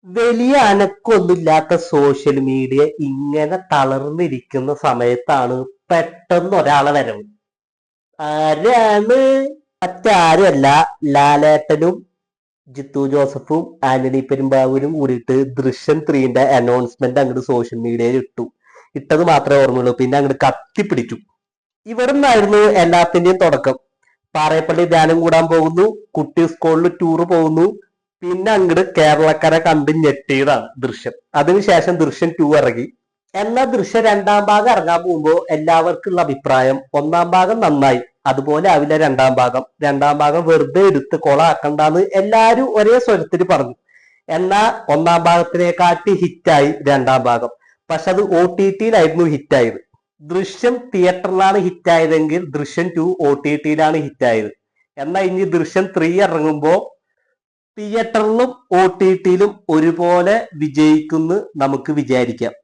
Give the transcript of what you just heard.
വലിയ അനക്കൊന്നുമില്ലാത്ത social media ഇങ്ങനെ തളർന്നിരിക്കുന്ന സമയത്താണ് പെട്ടെന്ന് ഒരാളെ വരവ്. ആരാണ്? മറ്റാരുമല്ല, ലാലേട്ടനും ജിത്തു ജോസഫും ആന്റണി പെരുമ്പാവൂരും കൂടിയിട്ട് ദൃശ്യം 3 അനൗൺസ്മെന്റ് അങ്ങോട്ട് സോഷ്യൽ മീഡിയയിൽ ഇട്ടു. ഇട്ടത് മാത്രമേ ഓർമ്മയുള്ളൂ, പിന്നെ അങ്ങോട്ട് കത്തിപ്പിടിച്ചു. ഇവിടുന്നായിരുന്നു എല്ലാത്തിന്റെയും തുടക്കം. പാറേപ്പള്ളി ധ്യാനം കൂടാൻ പോകുന്നു, കുട്ടി സ്കൂളിൽ ടൂറ് പോകുന്നു, പിന്നെ അങ്ങോട്ട് കേരളക്കര കണ്ട് ഞെട്ടിയതാണ് ദൃശ്യം. അതിനുശേഷം ദൃശ്യം 2 ഇറങ്ങി. എന്നാൽ ദൃശ്യം 2 ഇറങ്ങാൻ പോകുമ്പോൾ എല്ലാവർക്കും ഉള്ള അഭിപ്രായം ഒന്നാം ഭാഗം നന്നായി, അതുപോലെ ആവില്ല രണ്ടാം ഭാഗം വെറുതെ എടുത്ത് കൊളാക്കണ്ടെന്ന് എല്ലാരും ഒരേ സ്വരത്തിൽ പറഞ്ഞു. എന്നാൽ ഒന്നാം ഭാഗത്തിനെക്കാട്ടി ഹിറ്റായി രണ്ടാം ഭാഗം. പക്ഷെ അത് OTT-യിലായിരുന്നു ഹിറ്റായത്. ദൃശ്യം തിയേറ്ററിലാണ് ഹിറ്റായതെങ്കിൽ ദൃശ്യം 2 OTT-യിലാണ് ഹിറ്റായത്. എന്നാൽ ഇനി ദൃശ്യം 3 ഇറങ്ങുമ്പോൾ തിയേറ്ററിലും OTT-യിലും ഒരുപോലെ വിജയിക്കുമെന്ന് നമുക്ക് വിചാരിക്കാം.